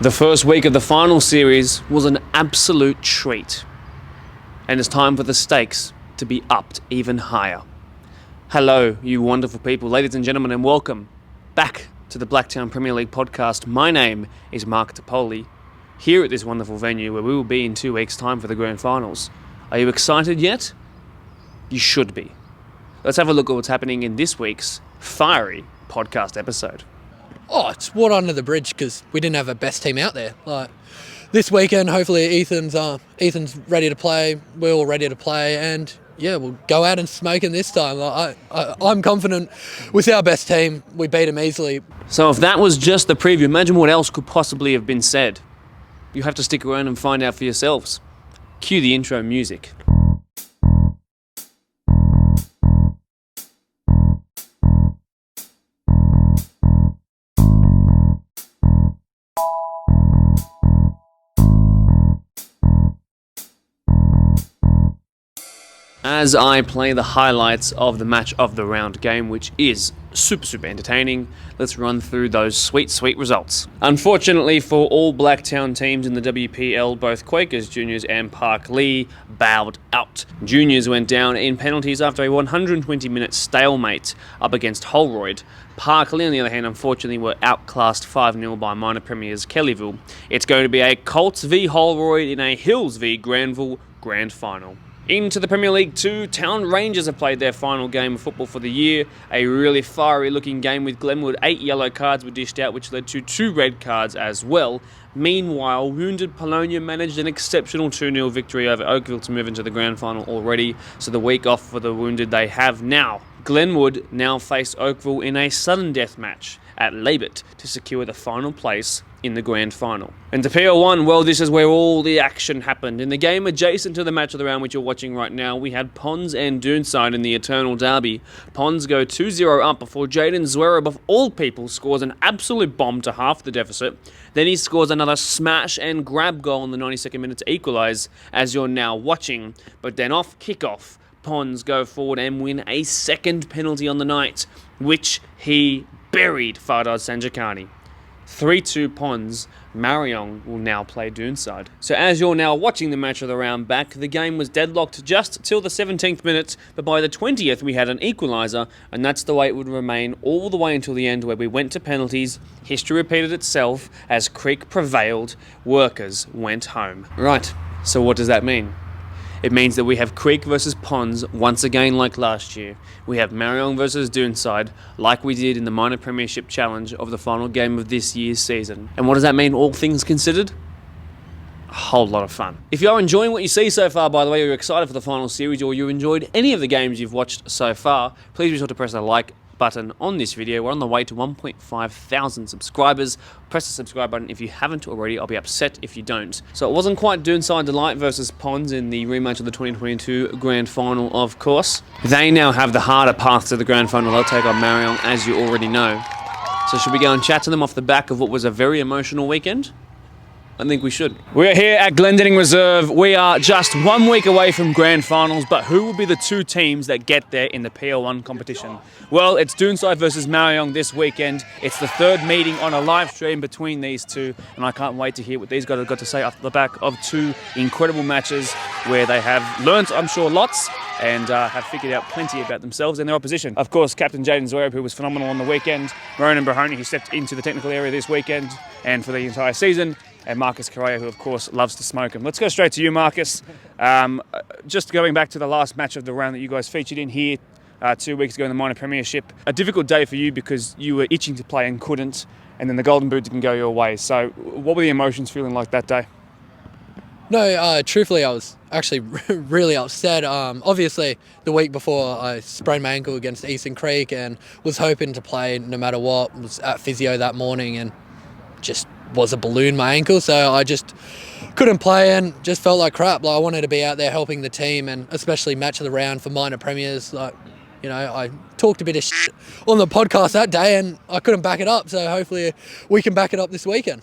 The first week of the final series was an absolute treat, and it's time for the stakes to be upped even higher. Hello, you wonderful people, ladies and gentlemen, and welcome back to the Blacktown Premier League podcast. My name is 𝓛𝓘𝓥𝓘𝓞𝓝, here at this wonderful venue where we will be in 2 weeks' time for the grand finals. Are you excited yet? You should be. Let's have a look at what's happening in this week's fiery podcast episode. Oh, it's water under the bridge because we didn't have a best team out there. Like this weekend, hopefully Ethan's ready to play. We're all ready to play, and yeah, we'll go out and smoke him this time. I'm confident with our best team. We beat them easily. So if that was just the preview, imagine what else could possibly have been said. You have to stick around and find out for yourselves. Cue the intro music. As I play the highlights of the match of the round game, which is super entertaining, let's run through those sweet results. Unfortunately for all Blacktown teams in the WPL, both Quakers Juniors and 𝓡𝓔𝓐𝓏𝓝 bowed out. Juniors went down in penalties after a 120-minute stalemate up against 𝓛𝓘𝓥𝓔. 𝓡𝓔𝓐𝓏𝓝, on the other hand, unfortunately were outclassed 5-0 by minor premiers Kellyville. It's going to be a Colts v 𝓛𝓘𝓥𝓔 in a Hills v 𝓛𝓘𝓥𝓔 grand final. Into the Premier League 2, Town Rangers have played their final game of football for the year. A really fiery looking game with Glenwood. 8 yellow cards were dished out, which led to 2 red cards as well. Meanwhile, wounded Polonia managed an exceptional 2-0 victory over Oakville to move into the grand final already. So the week off for the wounded they have now. Glenwood now face Oakville in a sudden death match at Labert to secure the final place in the grand final. And to PL1, well, this is where all the action happened. In the game adjacent to the match of the round which you're watching right now, we had 𝓛𝓚 and 𝓛𝓘𝓥𝓚 in the eternal derby. 𝓛𝓚 go 2-0 up before 𝓛𝓚, of all people, scores an absolute bomb to half the deficit. Then he scores another smash and grab goal in the 92nd minute to equalise, as you're now watching. But then off kickoff, 𝓛𝓚 go forward and win a second penalty on the night, which he buried 𝓛𝓘𝓥𝓚. 3-2 𝓛𝓚. Marang will now play 𝓛𝓘𝓥𝓚. So as you're now watching the match of the round back, the game was deadlocked just till the 17th minute, but by the 20th we had an equaliser, and that's the way it would remain all the way until the end, where we went to penalties. History repeated itself as Creek prevailed, Workers went home. Right, so what does that mean? It means that we have Creek versus 𝓛𝓚 once again like last year. We have Marang versus 𝓛𝓘𝓥𝓚 like we did in the minor premiership challenge of the final game of this year's season. And what does that mean, all things considered? A whole lot of fun. If you are enjoying what you see so far, by the way, you're excited for the final series, or you enjoyed any of the games you've watched so far, please be sure to press the like button on this video. We're on the way to 1,500 subscribers. Press the subscribe button if you haven't already. I'll be upset if you don't. So it wasn't quite 𝓛𝓘𝓥𝓚 Delight versus 𝓛𝓚 in the rematch of the 2022 grand final, of course. They now have the harder path to the grand final. They'll take on Marang, as you already know. So should we go and chat to them off the back of what was a very emotional weekend? I think we should. We're here at Glendinning Reserve. We are just 1 week away from grand finals, but who will be the 2 teams that get there in the PL1 competition? Well, it's 𝓛𝓘𝓥𝓚 versus Marang this weekend. It's the 3rd meeting on a live stream between these 2, and I can't wait to hear what these guys have got to say off the back of 2 incredible matches where they have learnt, I'm sure, lots, and have figured out plenty about themselves and their opposition. Of course, Captain Jaden Zwerab, who was phenomenal on the weekend, Ronan Brahoni, who stepped into the technical area this weekend and for the entire season, and Marcus Correa, who of course loves to smoke him. Let's go straight to you, Marcus. Just going back to the last match of the round that you guys featured in here 2 weeks ago in the minor premiership. A difficult day for you because you were itching to play and couldn't, and then the golden boot didn't go your way. So what were the emotions feeling like that day? No, truthfully, I was actually really upset. Obviously, the week before, I sprained my ankle against Eastern Creek and was hoping to play no matter what. Was at physio that morning and just was a balloon, my ankle, so I just couldn't play and just felt like crap. Like I wanted to be out there helping the team, and especially match of the round for minor premiers. Like, you know, I talked a bit of shit on the podcast that day and I couldn't back it up, so hopefully we can back it up this weekend.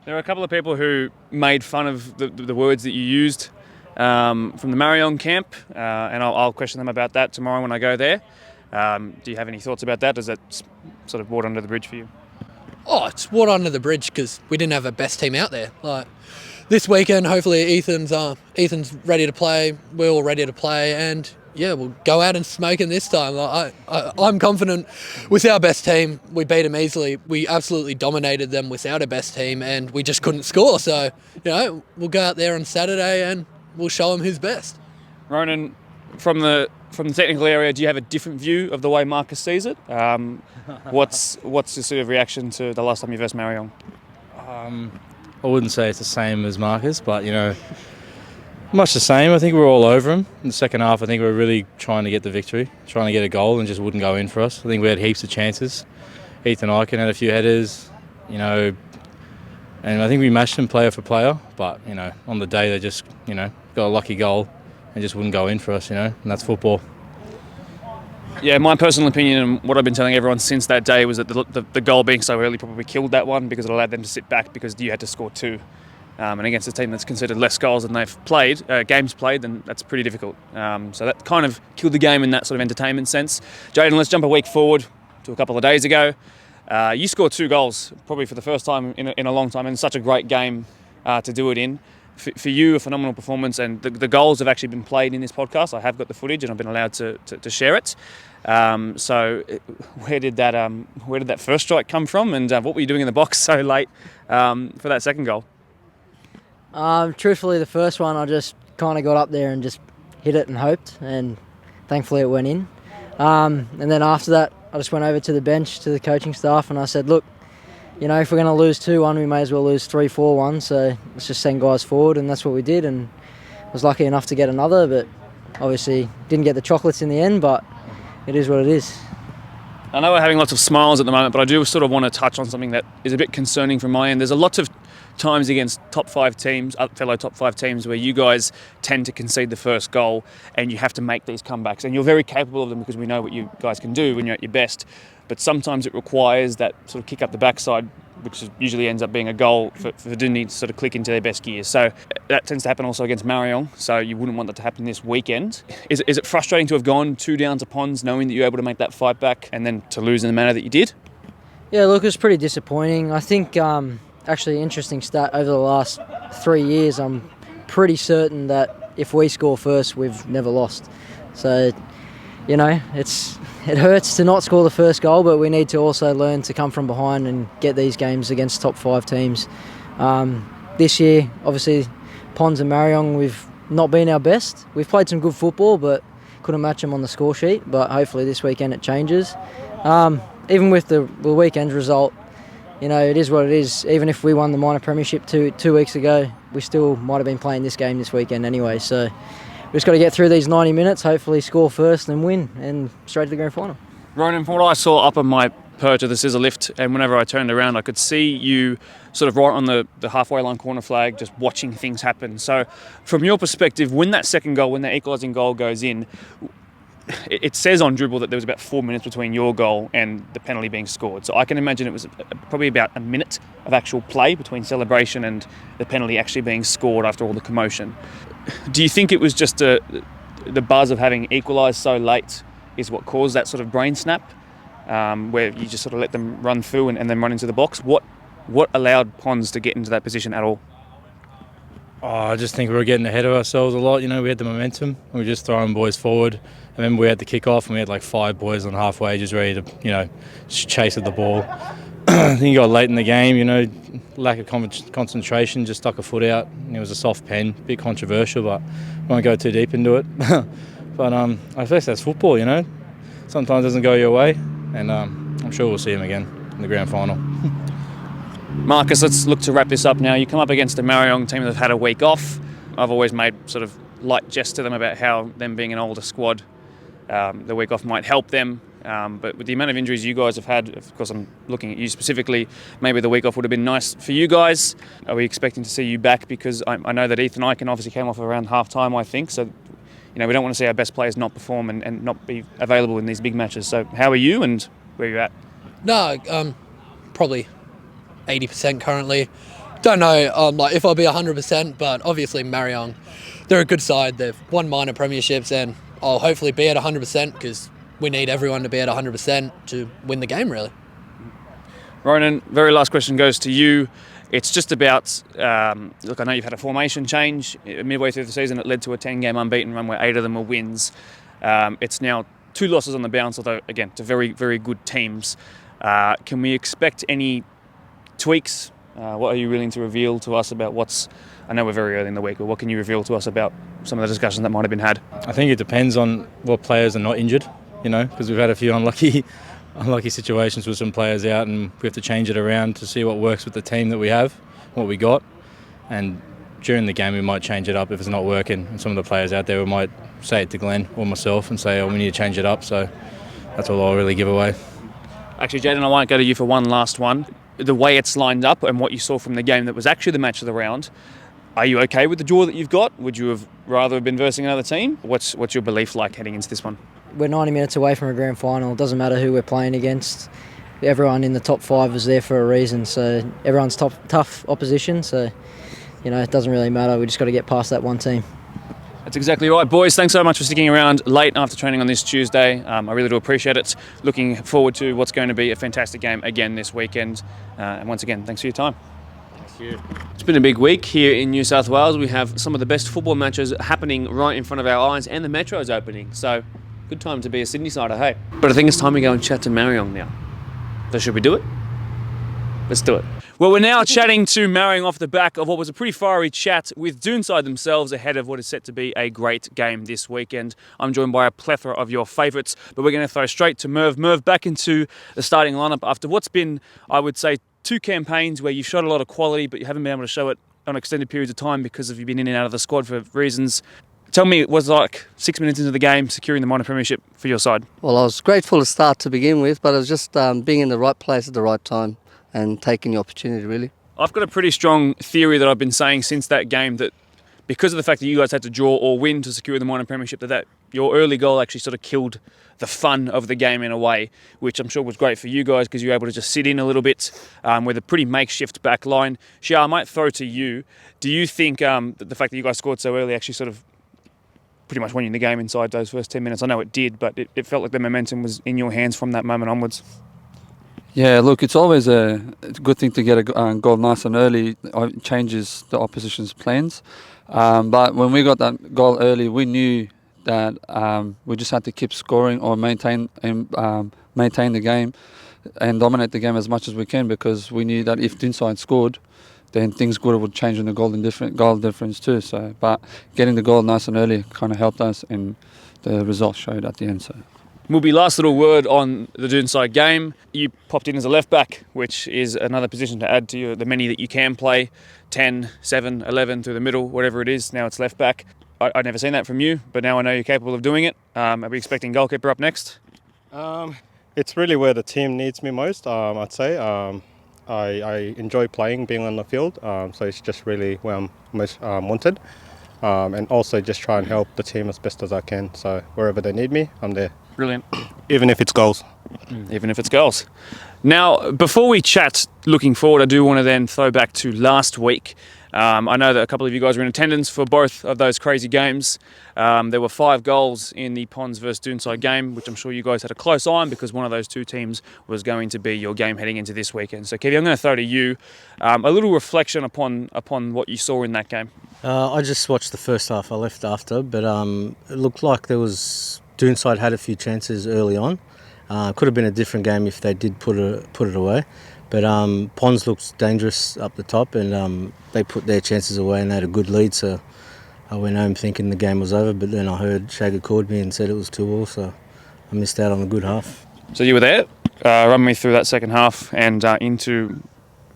There are a couple of people who made fun of the words that you used from the Marang camp, and I'll question them about that tomorrow when I go there. Do you have any thoughts about that? Does that sort of water under the bridge for you? Oh, it's water under the bridge because we didn't have a best team out there. Like this weekend, hopefully Ethan's ready to play. We're all ready to play, and yeah, we'll go out and smoke him this time. Like, I'm confident with our best team. We beat them easily. We absolutely dominated them without a best team, and we just couldn't score. So, we'll go out there on Saturday and we'll show them who's best. Ronan, from the technical area, do you have a different view of the way Marcus sees it? What's your sort of reaction to the last time you versed Marang? I wouldn't say it's the same as Marcus, but much the same. I think we were all over him. In the second half, I think we were really trying to get the victory, trying to get a goal, and just wouldn't go in for us. I think we had heaps of chances. 𝓚𝓚𝓥𝓐𝓞 had a few headers, and I think we matched them player for player. But on the day they just got a lucky goal and just wouldn't go in for us, and that's football. Yeah, my personal opinion and what I've been telling everyone since that day was that the goal being so early probably killed that one because it allowed them to sit back because you had to score 2. And against a team that's considered less goals than they've played, games played, then that's pretty difficult. So that kind of killed the game in that sort of entertainment sense. Jayden, let's jump a week forward to a couple of days ago. You scored 2 goals, probably for the first time in a long time, and such a great game to do it in. For you, a phenomenal performance, and the goals have actually been played in this podcast. I have got the footage, and I've been allowed to share it. So, where did that first strike come from, and what were you doing in the box so late for that second goal? Truthfully, the first one, I just kind of got up there and just hit it and hoped, and thankfully it went in. And then after that, I just went over to the bench, to the coaching staff, and I said, look, if we're going to lose 2-1, we may as well lose 3-4-1, so let's just send guys forward, and that's what we did, and I was lucky enough to get another, but obviously didn't get the chocolates in the end, but it is what it is. I know we're having lots of smiles at the moment, but I do sort of want to touch on something that is a bit concerning from my end. There's a lot of times against top 5 teams, fellow top 5 teams, where you guys tend to concede the first goal and you have to make these comebacks. And you're very capable of them because we know what you guys can do when you're at your best. But sometimes it requires that sort of kick up the backside, which usually ends up being a goal for Dunedin to sort of click into their best gear. So that tends to happen also against Marang, so you wouldn't want that to happen this weekend. Is it frustrating to have gone 2 down to Ponds knowing that you were able to make that fight back and then to lose in the manner that you did? Yeah, look, it was pretty disappointing. I think actually interesting stat, over the last 3 years, I'm pretty certain that if we score first, we've never lost. So, it hurts to not score the first goal, but we need to also learn to come from behind and get these games against top 5 teams. This year, obviously, Ponds and Marang, we've not been our best. We've played some good football, but couldn't match them on the score sheet. But hopefully this weekend it changes. Even with the weekend result, it is what it is. Even if we won the minor premiership two weeks ago, we still might have been playing this game this weekend anyway. So we've just got to get through these 90 minutes, hopefully score first and win, and straight to the grand final. Ronan, from what I saw up on my perch of the scissor lift, and whenever I turned around, I could see you sort of right on the halfway line corner flag, just watching things happen. So from your perspective, when that second goal, when that equalising goal goes in, it says on Dribble that there was about 4 minutes between your goal and the penalty being scored. So I can imagine it was probably about a minute of actual play between celebration and the penalty actually being scored after all the commotion. Do you think it was just the buzz of having equalised so late is what caused that sort of brain snap, where you just sort of let them run through and then run into the box? What allowed Ponds to get into that position at all? I just think we were getting ahead of ourselves a lot. We had the momentum. We were just throwing boys forward. I remember we had the kick-off and we had like 5 boys on halfway just ready to, chase at the ball. I think he got late in the game, lack of concentration, just stuck a foot out. It was a soft pen, a bit controversial, but I won't go too deep into it. But I guess that's football, Sometimes it doesn't go your way, and I'm sure we'll see him again in the grand final. Marcus, let's look to wrap this up now. You come up against a Marang team that have had a week off. I've always made sort of light jest to them about how them being an older squad, the week off might help them. But with the amount of injuries you guys have had, of course I'm looking at you specifically, maybe the week off would have been nice for you guys. Are we expecting to see you back? Because I know that 𝓚𝓚𝓥𝓐𝓞 obviously came off around half-time, I think. So, we don't want to see our best players not perform and not be available in these big matches. So how are you and where are you at? No, probably 80% currently. Don't know if I'll be 100%, but obviously Marang, they're a good side. They've won minor premierships, and I'll hopefully be at 100% because we need everyone to be at 100% to win the game, really. Ronan, very last question goes to you. It's just about, look, I know you've had a formation change midway through the season. It led to a 10-game unbeaten run where 8 of them were wins. It's now 2 losses on the bounce, although, again, to very, very good teams. Can we expect any tweaks? What are you willing to reveal to us about I know we're very early in the week, but what can you reveal to us about some of the discussions that might have been had? I think it depends on what players are not injured, because we've had a few unlucky situations with some players out, and we have to change it around to see what works with the team that we have, what we got. And during the game, we might change it up if it's not working. And some of the players out there, we might say it to Glenn or myself and say, we need to change it up. So that's all I'll really give away. Actually, Jaden, I might go to you for one last one. The way it's lined up and what you saw from the game that was actually the match of the round, are you okay with the draw that you've got? Would you have rather have been versing another team? What's your belief like heading into this one? We're 90 minutes away from a grand final. It doesn't matter who we're playing against. Everyone in the top 5 is there for a reason. So everyone's tough opposition. So, it doesn't really matter. We just got to get past that one team. That's exactly right, boys. Thanks so much for sticking around late after training on this Tuesday. I really do appreciate it. Looking forward to what's going to be a fantastic game again this weekend. And once again, thanks for your time. Thank you. It's been a big week here in New South Wales. We have some of the best football matches happening right in front of our eyes, and the Metro's opening. So, good time to be a Sydney sider, hey? But I think it's time we go and chat to Marang now. So should we do it? Let's do it. Well, we're now chatting to Marang off the back of what was a pretty fiery chat with 𝓛𝓘𝓥𝓚 themselves ahead of what is set to be a great game this weekend. I'm joined by a plethora of your favourites, but we're going to throw straight to Merv. Merv, back into the starting lineup after what's been, I would say, 2 campaigns where you've shot a lot of quality, but you haven't been able to show it on extended periods of time because of you being in and out of the squad for reasons. Tell me, it was like 6 minutes into the game, securing the minor premiership for your side? Well, I was grateful to start to begin with, but it was just being in the right place at the right time and taking the opportunity, really. I've got a pretty strong theory that I've been saying since that game, that because of the fact that you guys had to draw or win to secure the minor premiership, that your early goal actually sort of killed the fun of the game in a way, which I'm sure was great for you guys because you were able to just sit in a little bit with a pretty makeshift back line. Shia, I might throw to you. Do you think that the fact that you guys scored so early actually sort of pretty much won you the game inside those first 10 minutes? I know it did, but it felt like the momentum was in your hands from that moment onwards. Yeah, look, it's always a good thing to get a goal nice and early. It changes the opposition's plans. But when we got that goal early, we knew that we just had to keep scoring or maintain the game and dominate the game as much as we can, because we knew that if 𝓛𝓘𝓥𝓚 had scored, then things would change in the goal difference too. So, but getting the goal nice and early kind of helped us, and the results showed at the end. So. Mubi, last little word on the 𝓛𝓘𝓥 game. You popped in as a left back, which is another position to add to the many that you can play. 10, 7, 11 through the middle, whatever it is. Now it's left back. I'd never seen that from you, but now I know you're capable of doing it. Are we expecting goalkeeper up next? It's really where the team needs me most, I'd say. I enjoy being on the field, so it's just really where I'm most wanted. And also just try and help the team as best as I can. So wherever they need me, I'm there. Brilliant. Even if it's goals. Even if it's goals. Now, before we chat looking forward, I do want to then throw back to last week. I know that a couple of you guys were in attendance for both of those crazy games. There were 5 goals in the Ponds versus 𝓛𝓘𝓥𝓚 game, which I'm sure you guys had a close eye on because one of those 2 teams was going to be your game heading into this weekend. So, Kevy, I'm going to throw to you a little reflection upon what you saw in that game. I just watched the first half. I left after, but it looked like there was 𝓛𝓘𝓥𝓚 had a few chances early on. Could have been a different game if they did put it away. But Ponds looks dangerous up the top, and they put their chances away and they had a good lead. So I went home thinking the game was over, but then I heard 𝓡𝓔 called me and said it was 2-2, so I missed out on a good half. So you were there. Run me through that second half and into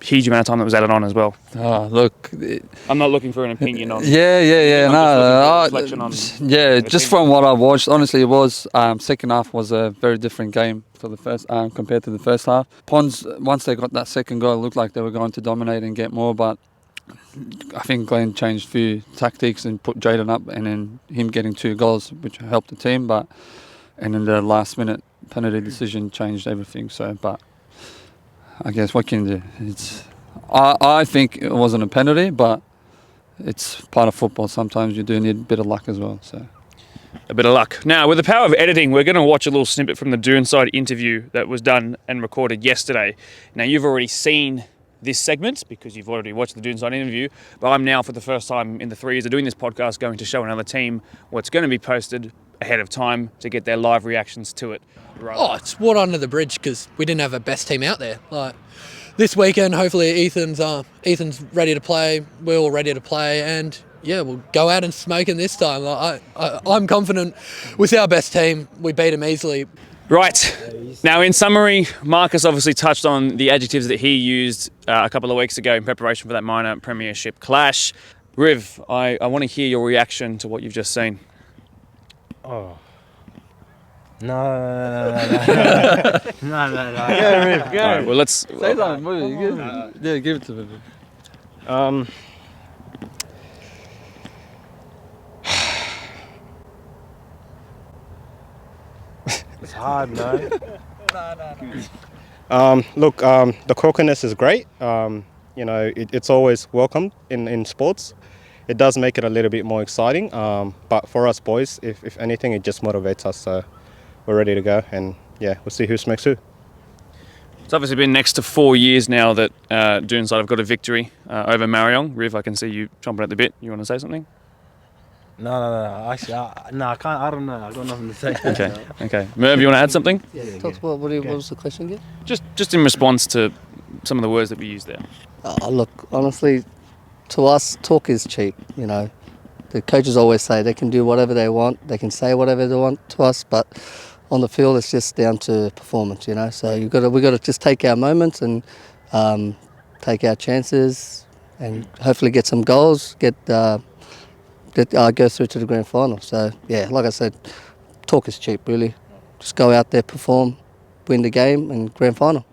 huge amount of time that was added on as well. Look, I'm not looking for an opinion on. Just from what I watched, honestly, it was second half was a very different game to the first compared to the first half. Ponds, once they got that second goal, it looked like they were going to dominate and get more, but I think Glenn changed a few tactics and put Jaden up, and then him getting 2 goals, which helped the team. And then the last minute penalty decision changed everything. So, but I guess what can you do? I think it wasn't a penalty, but it's part of football. Sometimes you do need a bit of luck as well. So. a bit of luck. Now, with the power of editing, we're going to watch a little snippet from the Dside interview that was done and recorded yesterday. Now, you've already seen this segment because you've already watched the Dside interview, but I'm now, for the first time in the 3 years of doing this podcast, going to show another team what's going to be posted ahead of time to get their live reactions to it. Oh, it's water under the bridge because we didn't have a best team out there. Like this weekend, hopefully Ethan's ready to play. We're all ready to play, and yeah, we'll go out and smoke him this time. Like, I'm confident with our best team. We beat them easily. Right. Now, in summary, Marcus obviously touched on the adjectives that he used a couple of weeks ago in preparation for that minor premiership clash. Riv, I want to hear your reaction to what you've just seen. Oh. No. No. Go, Riv, go. All right, well, let's... Say something, give it to me. It's hard, no? Look, the quirkiness is great. It's always welcomed in sports. It does make it a little bit more exciting. But for us boys, if anything, it just motivates us. So we're ready to go, and yeah, we'll see who smacks who. It's obviously been next to 4 years now that Dside have got a victory over Marang. Riv, I can see you chomping at the bit. You want to say something? No. Actually, I can't. I don't know. I got nothing to say. Okay. Merv, you want to add something? What was the question again? Just in response to some of the words that we used there. Look, honestly, to us, talk is cheap. You know, the coaches always say they can do whatever they want, they can say whatever they want to us, but on the field, it's just down to performance. You know, so we got to just take our moments and take our chances, and hopefully get some goals, go through to the grand final. So yeah, like I said, talk is cheap really. Just go out there, perform, win the game, and grand final.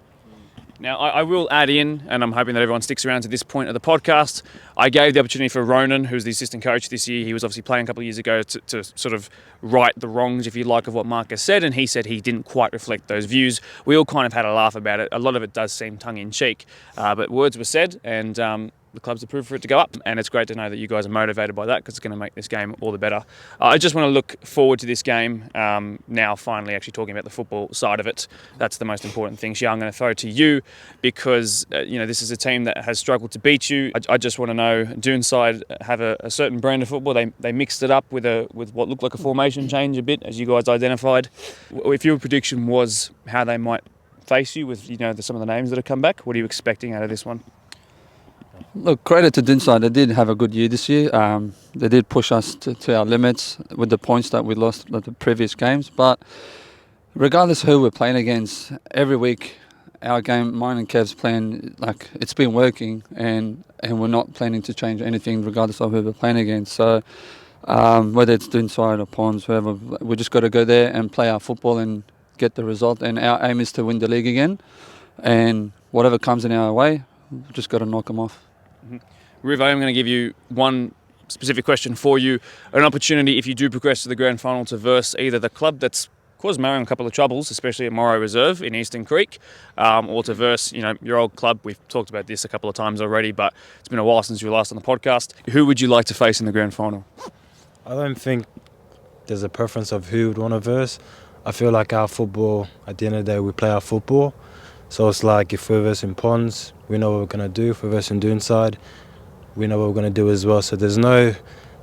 Now, I will add in, and I'm hoping that everyone sticks around to this point of the podcast, I gave the opportunity for Ronan, who's the assistant coach this year. He was obviously playing a couple of years ago to sort of right the wrongs, if you like, of what Marcus said, and he said he didn't quite reflect those views. We all kind of had a laugh about it. A lot of it does seem tongue-in-cheek, but words were said, and the club's approved for it to go up, and it's great to know that you guys are motivated by that because it's going to make this game all the better. I just want to look forward to this game now, finally actually talking about the football side of it. That's the most important thing. Shia, I'm going to throw it to you because this is a team that has struggled to beat you. I just want to know, Dside have a certain brand of football. They mixed it up with what looked like a formation change a bit, as you guys identified. If your prediction was how they might face you with some of the names that have come back, what are you expecting out of this one? Look, credit to Dside. They did have a good year this year. They did push us to our limits with the points that we lost at the previous games. But regardless of who we're playing against, every week our game, mine and Kev's plan, like it's been working, and we're not planning to change anything regardless of who we're playing against. So whether it's Dside or Ponds, whoever, we just got to go there and play our football and get the result. And our aim is to win the league again. And whatever comes in our way, we've just got to knock them off. Riv, I am going to give you one specific question for you. An opportunity, if you do progress to the grand final, to verse either the club that's caused Marang a couple of troubles, especially at Morrow Reserve in Eastern Creek, or to verse your old club. We've talked about this a couple of times already, but it's been a while since you were last on the podcast. Who would you like to face in the grand final? I don't think there's a preference of who would want to verse. I feel like our football, at the end of the day, we play our football. So it's like if we're versing Ponds, we know what we're going to do. If we're versing Dside, we know what we're going to do as well. So there's no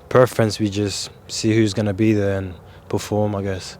preference. We just see who's going to be there and perform, I guess.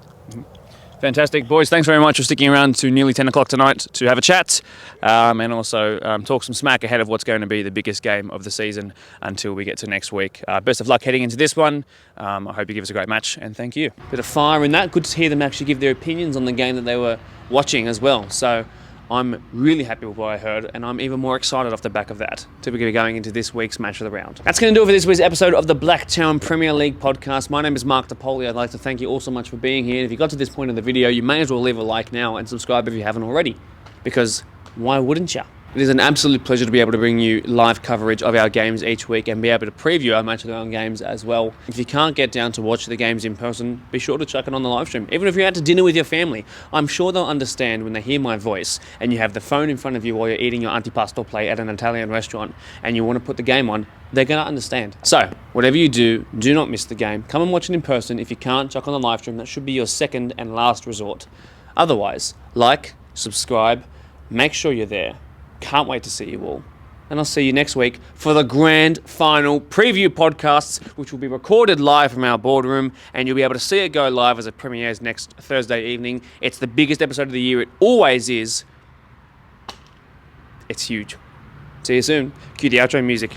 Fantastic. Boys, thanks very much for sticking around to nearly 10 o'clock tonight to have a chat and also talk some smack ahead of what's going to be the biggest game of the season until we get to next week. Best of luck heading into this one. I hope you give us a great match, and thank you. Bit of fire in that. Good to hear them actually give their opinions on the game that they were watching as well. So I'm really happy with what I heard, and I'm even more excited off the back of that to be going into this week's match of the round. That's going to do it for this week's episode of the Blacktown Premier League podcast. My name is Mark 𝓚𝓚𝓥𝓚. I'd like to thank you all so much for being here. If you got to this point of the video, you may as well leave a like now and subscribe if you haven't already, because why wouldn't you? It is an absolute pleasure to be able to bring you live coverage of our games each week and be able to preview our match of the round games as well. If you can't get down to watch the games in person, be sure to chuck it on the live stream. Even if you're out to dinner with your family, I'm sure they'll understand when they hear my voice and you have the phone in front of you while you're eating your antipasto plate at an Italian restaurant and you want to put the game on, they're going to understand. So, whatever you do not miss the game. Come and watch it in person. If you can't, chuck on the live stream. That should be your second and last resort. Otherwise, like, subscribe, make sure you're there. Can't wait to see you all. And I'll see you next week for the grand final preview podcasts, which will be recorded live from our boardroom, and you'll be able to see it go live as it premieres next Thursday evening. It's the biggest episode of the year. It always is. It's huge. See you soon. Cue the outro music.